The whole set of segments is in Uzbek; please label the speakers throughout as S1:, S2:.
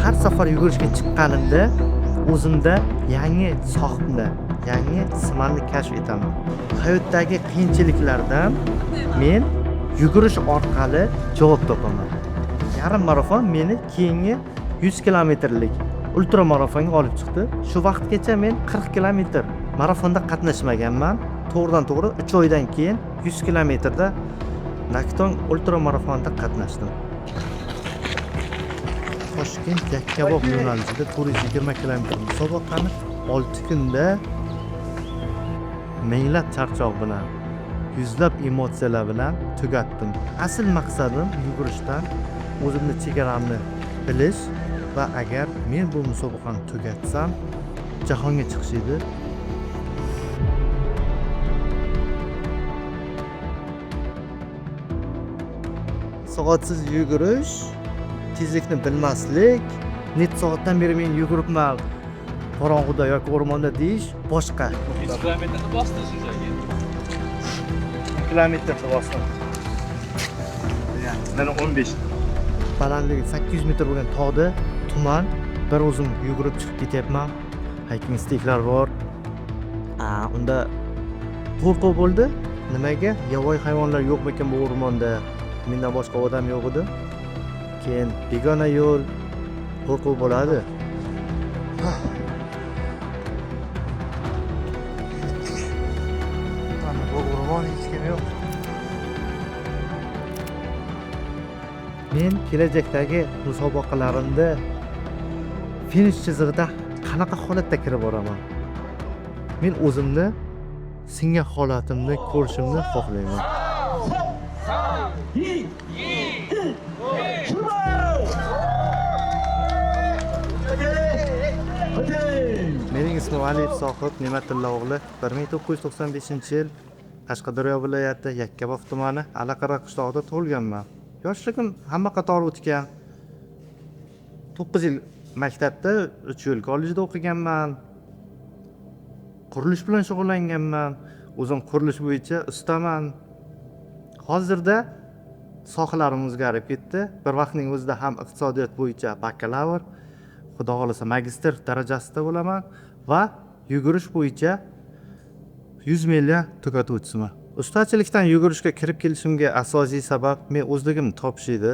S1: Har safar yugurishga chiqqanimda o'zimda yangi sohibni, yangi simanni kashf etaman. Hayotdagi qiyinchiliklardan men yugurish orqali javob topaman. Yarim marafon meni keyingi 100 kilometrlik ultra marafonga olib chiqdi. Shu vaqtgacha men 40 kilometr marafonda qatnashmaganman. To'g'ridan to'g'ri 3 oydan keyin 100 kilometrda Nakton ultra marafonda qatnashdim. Toshkent Yakkabob yo'nalishida 420 kilometr musobaqani 6 kunda minglab charchoq bilan, yuzlab emotsiyalar bilan tugatdim. Asl maqsadim yugurishdan o'zimni chegaramni bilish va agar men bu musobaqani tugatsam jahonga chiqish edi. Soatsiz yugurish, tezlikni bilmaslik, necha soatdan beri men yuguribman qorong'uda yoki o'rmonda deyish boshqa.
S2: 100 kilometrni bosdingiz o'zaga.
S1: Kilometrni bosdim. Mana 15. Balandligi 800 metr bo'lgan tog'da tuman bir o'zim yugurib chiqib ketyapman. Hiking sticklar bor. Unda qo'rquv bo'ldi. Nimaga? Yovvoyi hayvonlar yo'qmi ekan bu o'rmonda? Mendan boshqa odam yo'q edi. Keyin begona yo'l, qo'rquv bo'ladi. Mana bu o'rmon hech kim yo'q. Men kelajakdagi musobaqalarimda finish chizig'ida qanaqa holatda kirib boraman? Men o'zimni singan holatimni ko'rishimni xohlayman. Mening ismim Aliyev Sohib Ne'matulla o'g'li. 1995-yil Qashqadaryo viloyati Yakkabob tumani Alaqara qishlog'ida tug'ilganman. Yoshligim hamma qatori o'tgan. 9 yil maktabda, 3 yil kollejda o'qiganman. Qurilish bilan shug'ullanganman. O'zim qurilish bo'yicha ustaman. Hozirda sohalarim o'zgarib ketdi. Bir vaqtning o'zida ham iqtisodiyot bo'yicha bakalavr, xudo xolasa magistr darajasida bo'laman va yugurish bo'yicha 100 milya tugatuvchisiman. Ustachilikdan yugurishga kirib kelishimga asosiy sabab men o'zligimni topish edi.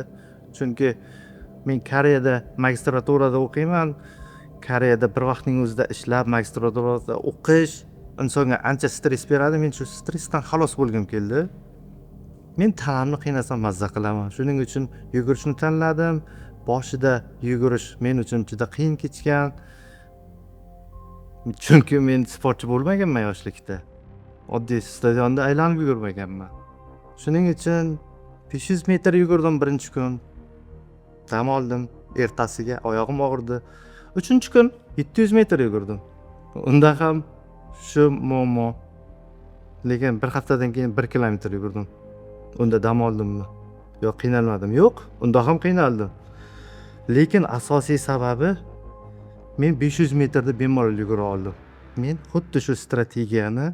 S1: Chunki men Koreyada magistraturada o'qiyman. Koreyada bir vaqtning o'zida ishlab, magistraturada o'qish insonga ancha stress beradi. Men shu stressdan xalos bo'lgim keldi. Men ta'amni qiynasam mazza qilaman. Shuning uchun yugurishni tanladim. Boshida yugurish men uchun juda qiyin kechgan. Chunki men sportchi bo'lmaganman yoshlikda. Oddiy stadionda aylanib yugurmaganman. Shuning uchun 500 metr yugurdim birinchi kun. Dam oldim. Ertasiga oyog'im og'ridi. 3-kun 700 metr yugurdim. Unda ham shu muammo. Lekin bir haftadan keyin 1 kilometr yugurdim. Unda dam oldimmi? Yo'q, qiynalmadim. Yo'q, unda ham qiynaldim. Lekin asosiy sababi men 500 metrda bemalol yugura oldim. Men xuddi shu strategiyani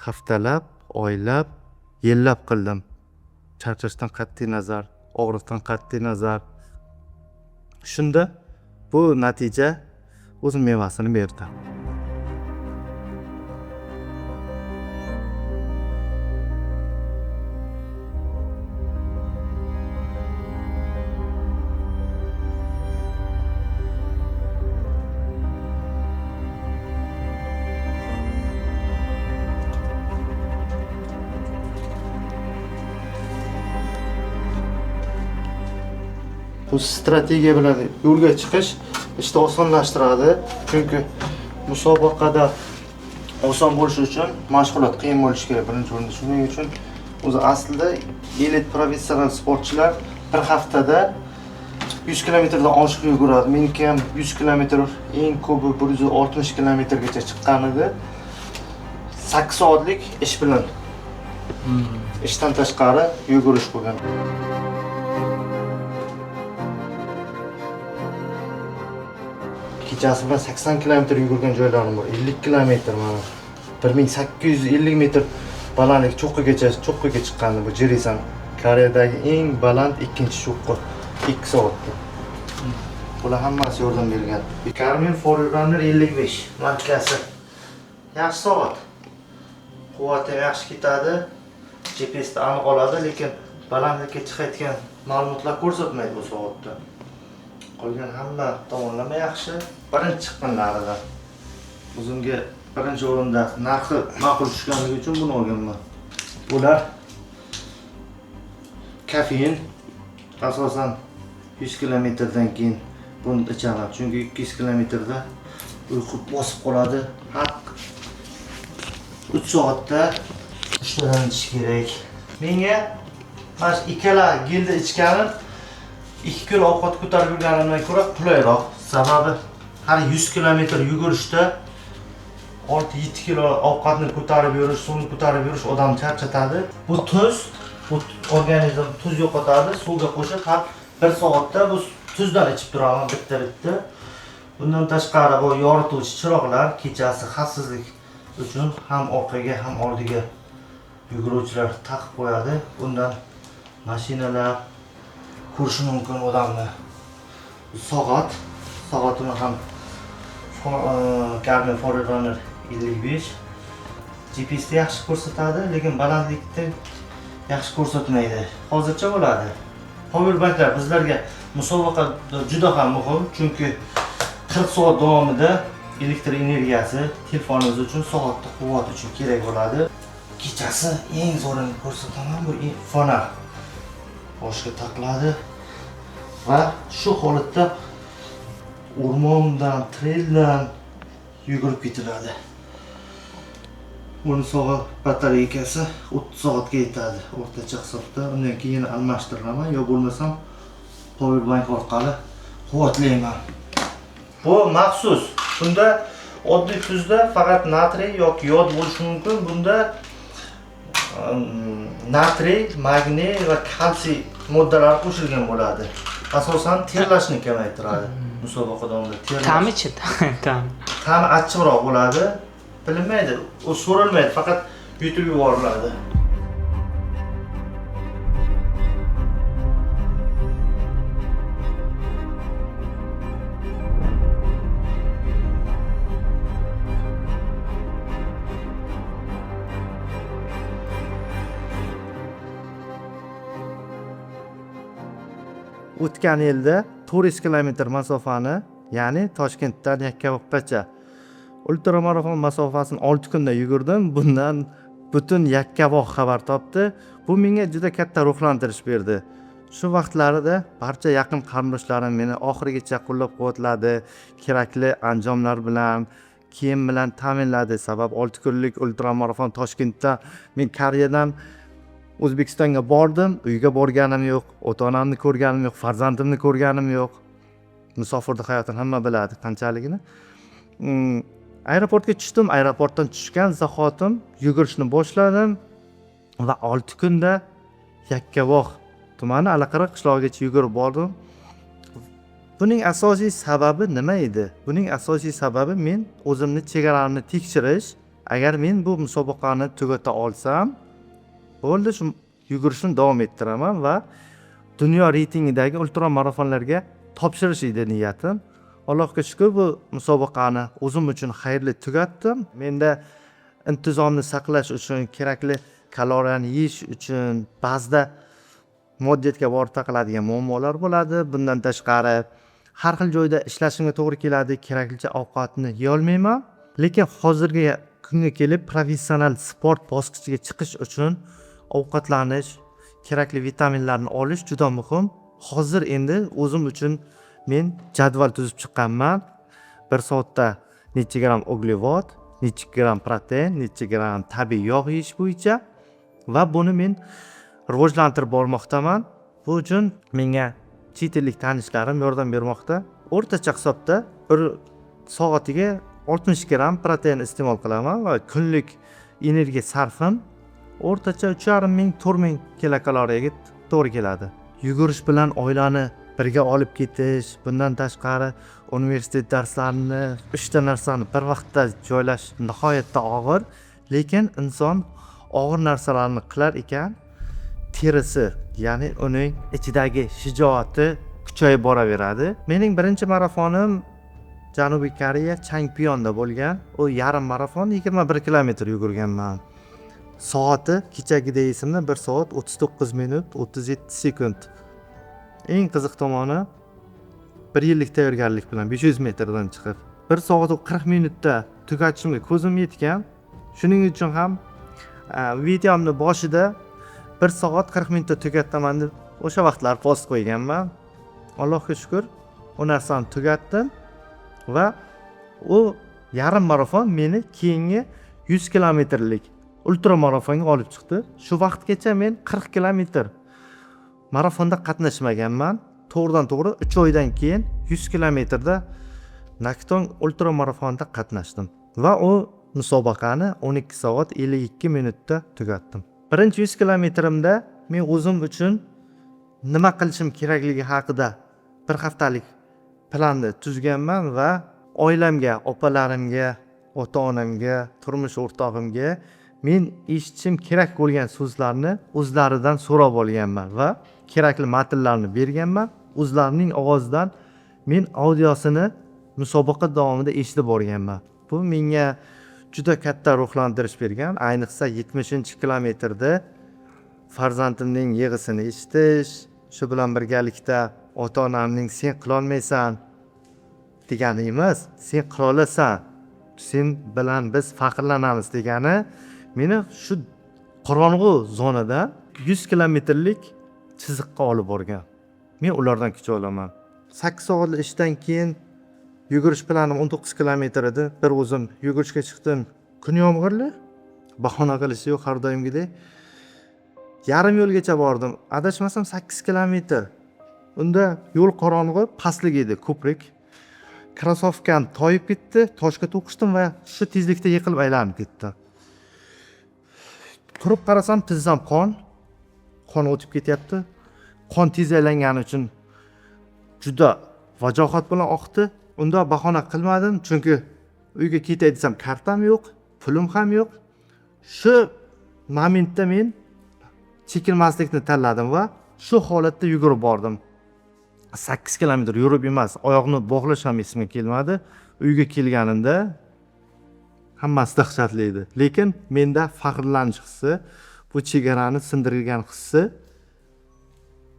S1: haftalab, oylab, yillab qildim. Charchashdan qat'iy nazar, og'riqdan qat'iy nazar. Shunda bu natija o'z mevasini berdi. Bu strategiya bilan yo'lga chiqish ishni osonlashtiradi. Chunki musobaqada oson bo'lishi uchun mashg'ulot qiyin bo'lishi kerak birinchi o'rinda. Shuning uchun o'zi aslida elit professional sportchilar bir haftada 100 kilometrdan oshiq yuguradi. Meniki ham 100 kilometr, eng ko'pi 160 kilometrgacha chiqqan edi. 8 soatlik ish bilan. Ishdan tashqari yugurish bo'lgan. Kechasi bilan 80 kilometr yugurgan joylarim bor. 50 kilometr mana. 1850 metr balandlik cho'qqiga chiqqandi bu Jirisan. Koreyadagi eng baland ikkinchi cho'qqi 2 soatda. Bular hammasi yordam bergan. Garmin Forerunner 55 markasi. Yaxshi soat. Quvvati yaxshi ketadi. GPSda aniq oladi, lekin balandlikka chiqayotgan ma'lumotlar ko'rsatmaydi bu soatda. Qolgan hamma tomonlama yaxshi. Birinchi chiqqanlaridan. O'zimga birinchi o'rinda narxi ma'qul tushganligi uchun buni olganman. Bular kafein asosan 100 kilometrdan keyin buni ichaman, chunki 200 kilometrda uyqu bosib qoladi. Har 3 soatda 3 tadan ichish kerak. Menga mana ikkala gilda ichganim 2 kilo ovqat ko'tarib yurganimdan ko'ra qulayroq. Sababi har 100 kilometr yugurishda 6-7 kilo ovqatni ko'tarib yurish, suvni ko'tarib yurish odamni charchatadi. Bu tuz, bu organizm tuz yo'qotadi, suvga qo'shib har 1 soatda bu tuzdan ichib turaman bitta. Bundan tashqari bu yorituvchi chiroqlar kechasi xavfsizlik uchun ham orqaga ham oldiga yuguruvchilar taqib qo'yadi. Bundan mashinalar ko'rishi mumkin odamni. Soatini ham Garmin Forerunner 55 GPSda yaxshi ko'rsatadi, lekin balandlikda yaxshi ko'rsatmaydi. Hozircha bo'ladi. Powerbanklar bizlarga musobaqada juda ham muhim, chunki 40 soat davomida elektr energiyasi telefonimiz uchun, soatda quvvat uchun kerak bo'ladi. Kechasi eng zo'rini ko'rsataman, bu fonar boshga taqiladi va shu holatda o'rmondan, traildan yugurib ketiladi. Buni soat batareykasi 30 soatga yetadi o'rtacha hisobda. Undan keyin almashtiraman, yo bo'lmasam powerbank orqali quvvatlayman. Bu maxsus. Bunda oddiy tuzda faqat natriy yoki yod bo'lishi mumkin. Bunda natriy, magniy va kalsiy moddalari qo'shilgan bo'ladi. Asosan terlashni kamaytiradi. Musobaqa davomida terlash.
S3: Ta'mi-chi?
S1: Ta'mi achchiqroq bo'ladi. Bilinmaydi, u so'ralmaydi, faqat yutib yuboriladi. O'tgan yilda 400 kilometr masofani, ya'ni Toshkentdan Yakkabog'gacha ultramarafon masofasini 6 kunda yugurdim. Bundan butun Yakkabog' xabar topdi. Bu menga juda katta ruhlantirish berdi. Shu vaqtlarida barcha yaqin qarindoshlarim meni oxirigacha qo'llab-quvvatladi, kerakli anjomlar bilan, kiyim bilan ta'minladi. Sabab 6 kunlik ultramarafon Toshkentda men Koreyadan O'zbekistonga bordim, uyga borganim yo'q, ota-onamni ko'rganim yo'q, farzandimni ko'rganim yo'q. Musofirda hayotini hamma biladi qanchaligini. Aeroportga tushdim, aeroportdan tushgan zahotim yugurishni boshladim va 6 kunda Yakkabog' tumani Alaqariq qishlog'igacha yugurib bordim. Buning asosiy sababi nima edi? Buning asosiy sababi men o'zimni chegaramni tekshirish. Agar men bu musobaqani tugata olsam, bo'ldi, shu yugurishni davom ettiraman va dunyo reytingidagi ultramarafonlarga topshirish edi niyatim. Allohga shukr, bu musobaqani o'zim uchun xayrli tugatdim. Menda intizomni saqlash uchun, kerakli kaloriyani yeyish uchun ba'zida moddiyatga borib taqiladigan muammolar bo'ladi. Bundan tashqari har xil joyda ishlashimga to'g'ri keladi, keraklicha ovqatni yeya olmayman. Lekin hozirgi kunga kelib professional sport bosqichiga chiqish uchun ovqatlanish, kerakli vitaminlarni olish juda muhim. Hozir endi o'zim uchun men jadval tuzib chiqqanman. 1 soatda necha gram uglevod, necha gram protein, necha gram tabiiy yog' yeyish bo'yicha va buni men rivojlantirib bormoqdaman. Bu uchun menga chet ellik tanishlarim yordam bermoqda. O'rtacha hisobda 1 soatiga 60 gram protein iste'mol qilaman va kunlik energiya sarfim o'rtacha 3,5-4 ming kilokaloriyaga to'g'ri keladi. Yugurish bilan oilani birga olib ketish, bundan tashqari universitet darslarini, 3 ta narsani bir vaqtda joylash nihoyatda og'ir. Lekin inson og'ir narsalarni qilar ekan, terisi, ya'ni uning ichidagi shijoati kuchayib boraveradi. Mening birinchi marafonim Janubiy Koreya Changpyonda bo'lgan. U yarim marafon 21 kilometr yugurganman. Soati kechagida esimda 1 soat 39 minut 37 sekund. Eng qiziq tomoni 1 yillik tayyorgarlik bilan 500 metrdan chiqib 1 soat 40 minutda tugatishimga ko'zim yetgan. Shuning uchun ham videomni boshida 1 soat 40 minutda tugataman deb o'sha vaqtlar post qo'yganman. Allohga shukr, u narsani tugatdim va u yarim marafon meni keyingi 100 kilometrlik ultra marafonga olib chiqdi. Shu vaqtgacha men 40 kilometr marafonda qatnashmaganman. To'g'ridan to'g'ri 3 oydan keyin 100 kilometrda Nakton ultra marafonda qatnashdim va u musobaqani 12 soat 52 minutda tugatdim. Birinchi 100 kilometrimda men o'zim uchun nima qilishim kerakligi haqida bir haftalik planni tuzganman va oilamga, opalarimga, ota-onamga, turmush o'rtog'imga men eshitishim kerak bo'lgan so'zlarni o'zlaridan so'rab olganman va kerakli matnlarni berganman. O'zlarining ovozidan men audiosini musobaqa davomida eshitib borganman. Bu menga juda katta ruhlantirish bergan. Ayniqsa 70-kilometrda farzandimning yig'isini eshitish, shu bilan birgalikda ota-onamning sen qila olmaysan degani emas, sen qila olasan, sen bilan biz faxrlanamiz degani meni shu qorong'u zonadan 100 kilometrlik chiziqqa olib borgan. Men ulardan kuch olaman. 8 soatlik ishdan keyin yugurish planim 19 kilometr edi. Bir o'zim yugurishga chiqdim. Kun yomg'irli. Bahona qilish yo'q har doimgidek. Yarim yo'lgacha bordim. Adashmasam 8 kilometr. Unda yo'l qorong'u, pastlik edi, ko'prik. Krossovkam toyib ketdi, toshga to'qishdim va shu tezlikda yiqilib aylanib ketdi. Turib qarasam tizzam qon o'tib ketyapti. Qon tez aylangani uchun juda vajohat bilan oqdi. Unda bahona qilmadim, chunki uyga ketay desam kartam yo'q, pulim ham yo'q. Shu momentda men chekilmaslikni tanladim va shu holatda yugurib bordim. 8 kilometr yurib emas, oyoqni bog'lash ham esimga kelmadi. Uyga kelganimda hammasi dahshatli edi. Lekin menda faxrlanish hissi, bu chegarani sindirgan hissi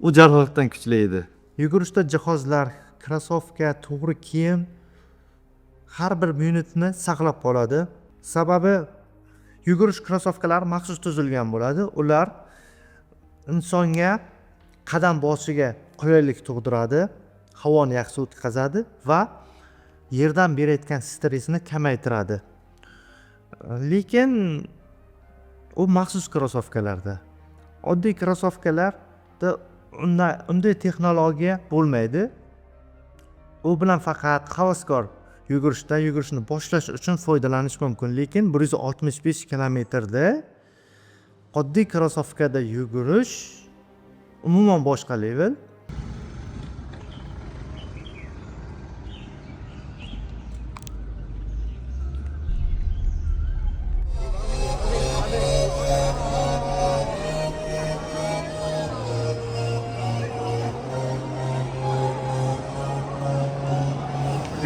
S1: u jarrohdan kuchli edi. Yugurishda jihozlar, krossovka, to'g'ri kiyim har bir minutni saqlab qoladi. Sababi yugurish krossovkalari maxsus tuzilgan bo'ladi. Ular insonga qadam bosishiga qulaylik tug'diradi, havoni yaxshi o'tkazadi va yerdan berayotgan stressni kamaytiradi. Lekin u maxsus krossovkalarda. Oddiy krossovkalarda unday texnologiya bo'lmaydi. U bilan faqat havaskor yugurishni boshlash uchun foydalanish mumkin. Lekin 165 kilometrda oddiy krossovkada yugurish umuman boshqa level.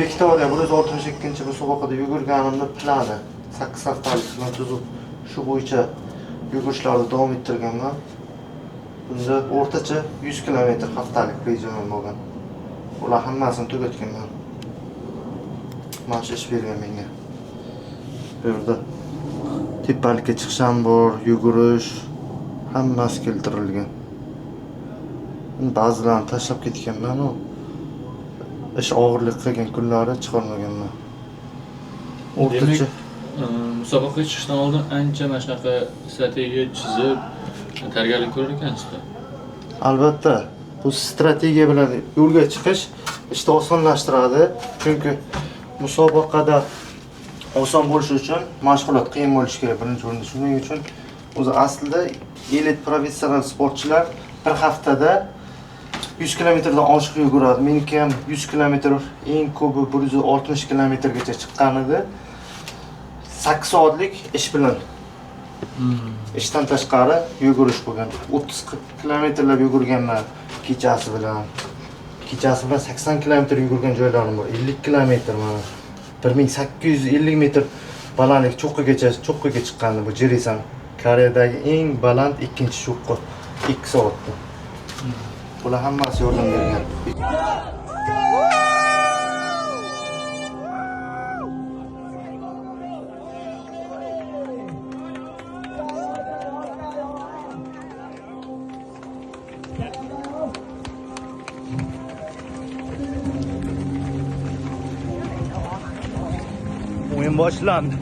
S1: Viktoriya 162 musobaqada yugurganimni plani 8 haftalik bilan tuzib shu bo'yicha yugurishlarni davom ettirganman. Bunda o'rtacha 100 kilometr haftalik rejamim bo'lgan. Ular hammasini tugatganman. Mana shu ish bergan menga. Bu yerda tepalikka chiqish ham bor, yugurish hammasi keltirilgan. Ba'zilarini tashlab ketganman. Ish og'irlik qilgan kunlari chiqarmaganman. O'rtacha
S2: musobaqaga chiqishdan oldin ancha mana shunaqa strategiya chizib tayyorgarlik ko'rar ekansizda.
S1: Albatta, bu strategiya bilan yo'lga chiqish ishni osonlashtiradi. Chunki musobaqada oson bo'lishi uchun mashg'ulot qiyin bo'lishi kerak birinchi o'rinda. Shuning uchun o'zi aslida elit professional sportchilar bir haftada 100 kilometrdan oshiq yuguradi. Meniki ham 100 kilometr, eng ko'pi 160 kilometrgacha chiqqan edi. 8 soatlik ish bilan. Ishdan tashqari yugurish bo'lgan. 30-40 kilometrlab yugurganman kechasi bilan. Kechasi bilan 80 kilometr yugurgan joylarim bor. 50 kilometr mana. 1850 metr balandlik cho'qqiga chiqqandi bu Jerisan. Koreyadagi eng baland ikkinchi cho'qqi 2 soatda. Bular hammasi yordam bergan. O'yin boshlandi.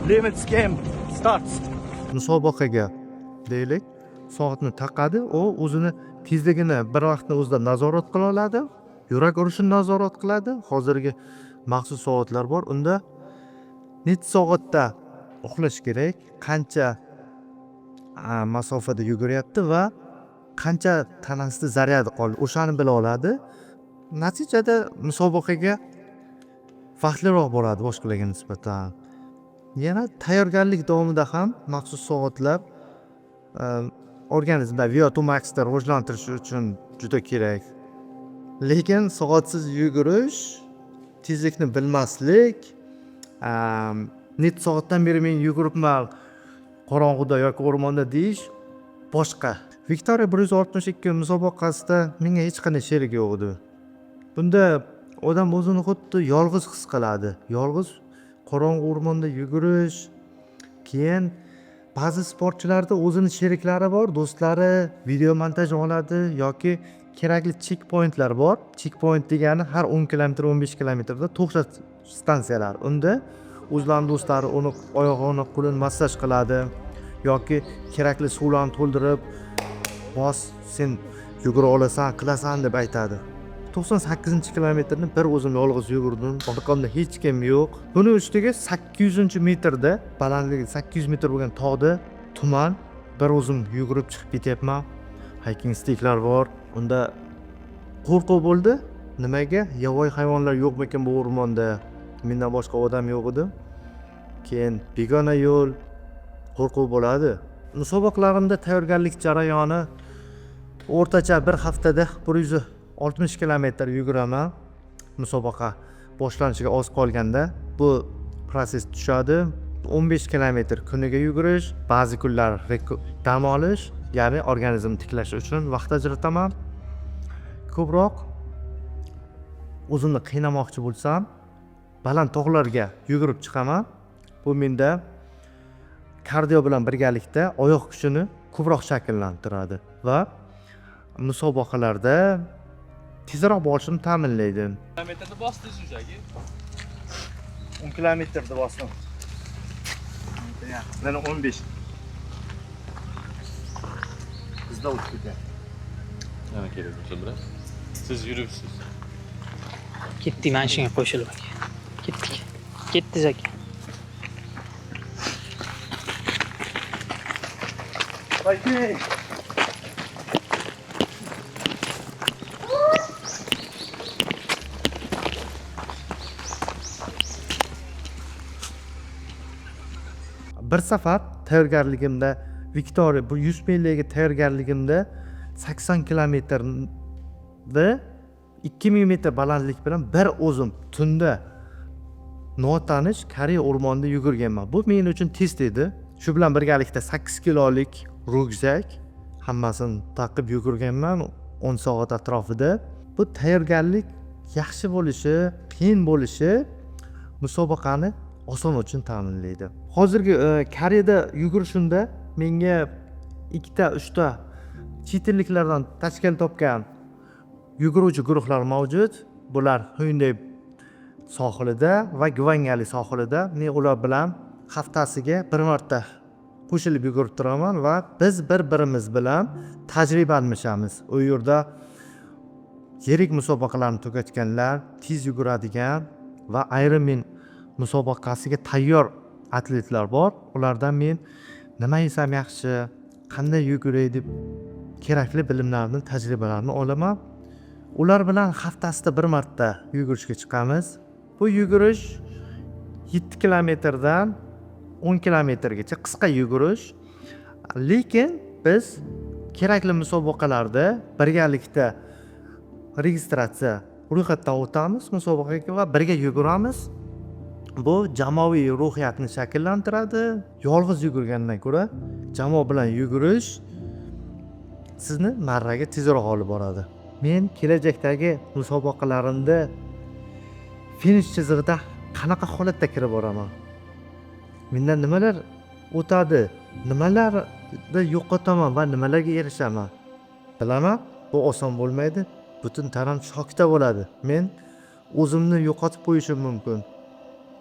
S1: Limits game starts. Musobaqaga deylik, soatni taqadi, u o'zini tezligini bir vaqtda o'zida nazorat qila oladi, yurak urishini nazorat qiladi. Hozirgi maxsus soatlar bor. Unda necha soatda uxlash kerak, qancha masofada yuguryapti va qancha tanasida zaryadi qoldi, o'shani bila oladi. Natijada musobaqaga vaqtliroq boradi boshqalarga nisbatan. Yana tayyorgarlik davomida ham maxsus soatlar organizmda VO2 max'ni rivojlantirish uchun juda kerak. Lekin soatsiz yugurish, tezlikni bilmaslik, necha soatdan beri men yuguribman qorong'uda yoki o'rmonda deyish boshqa. Victoria 162 musobaqasida menga hech qanday sherik yo'q edi. Bunda odam o'zini xuddi yolg'iz his qiladi. Yolg'iz qorong'u o'rmonda yugurish. Keyin ba'zi sportchilarda o'zini sheriklari bor, do'stlari video montaj oladi yoki kerakli checkpointlar bor. Checkpoint degani har 10 km, 15 kilometrda to'xtash stansiyalar. Unda o'zlarining do'stlari uni oyog'ini, qo'lini massaj qiladi yoki kerakli suvlarni to'ldirib, "Bos, sen yugura olasan, qilasan" deb aytadi. 98-kilometrni bir o'zim yolg'iz yugurdim. Orqamda hech kim yo'q. Buning ustiga 800-metrda, balandligi 800 metr bo'lgan tog'da tuman bir o'zim yugurib chiqib ketyapman. Hiking sticklar bor. Unda qo'rquv bo'ldi. Nimaga? Yovvoyi hayvonlar yo'qmikan bu o'rmonda? Mendan boshqa odam yo'q edi. Keyin begona yo'l, qo'rquv bo'ladi. Musobaqalarimda tayyorgarlik jarayoni o'rtacha bir haftada 160 kilometr yuguraman. Musobaqa boshlanishiga oz qolganda bu proses tushadi. 15 kilometr kuniga yugurish, ba'zi kunlar dam olish, ya'ni organizmni tiklash uchun vaqt ajrataman. Ko'proq o'zimni qiynamoqchi bo'lsam, baland tog'larga yugurib chiqaman. Bu menda kardio bilan birgalikda oyoq kuchini ko'proq shakllantiradi va musobaqalarda tezroq borishimni ta'minlaydi.
S2: Kilometrni bosdingiz o'shagi?
S1: 10 kilometrda bosdim. Mana 15. Bizda o'tib ketadi.
S2: Yana kerak bo'lsa biroz. Siz yuribsiz.
S3: Ketdik, mana shunga qo'shilib aka. Ketdik. Ketdiz aka.
S1: Haydi. Bir safar tayyorgarligimda Victoria bu 100 milyaga tayyorgarligimda 80 kilometrda 2000 metr balandlik bilan bir o'zim tunda notanish Koreya o'rmonida yugurganman. Bu men uchun test edi. Shu bilan birgalikda 8 kilolik ryukzak hammasini taqib yugurganman 10 soat atrofida. Bu tayyorgarlik yaxshi bo'lishi, qiyin bo'lishi musobaqani oson uchun ta'minlaydi. Hozirgi Koreyada yugurishimda menga 2-3 ta chet elliklardan tashkil topgan yuguruvchi guruhlar mavjud. Bular Hyundai sohilida va Gvangali sohilida. Men ular bilan haftasiga bir marta qo'shilib yugurib turaman va biz bir-birimiz bilan tajriba almashamiz. U yerda yirik musobaqalarni tugatganlar, tez yuguradigan va Ironman musobaqasiga tayyor atletlar bor. Ulardan men nima yesam yaxshi, qanday yuguray deb kerakli bilimlarni, tajribalarni olaman. Ular bilan haftasida bir marta yugurishga chiqamiz. Bu yugurish 7 kilometrdan 10 kilometrgacha qisqa yugurish. Lekin biz kerakli musobaqalarda birgalikda registratsiya ro'yxatdan o'tamiz musobaqaga va birga yuguramiz. Bu jamoaviy ruhiyatni shakllantiradi. Yolg'iz yugurgandan ko'ra jamoa bilan yugurish sizni marraga tezroq olib boradi. Men kelajakdagi musobaqalarimda finish chizig'ida qanaqa holatda kirib boraman? Mendan nimalar o'tadi? Nimalarni yo'qotaman va nimalarga erishaman? Bilaman, bu oson bo'lmaydi. Butun tanam shokda bo'ladi. Men o'zimni yo'qotib qo'yishim mumkin.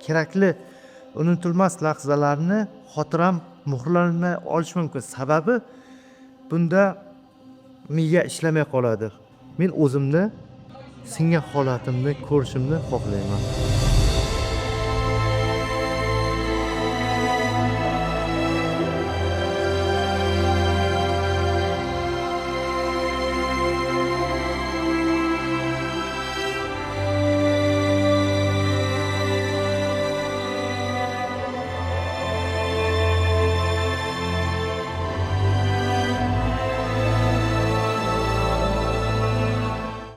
S1: Kerakli unutilmas lahzalarni xotiram muhrlanmay olish mumkin. Sababi bunda miya ishlamay qoladi. Men o'zimni singan holatimni ko'rishimni xohlayman.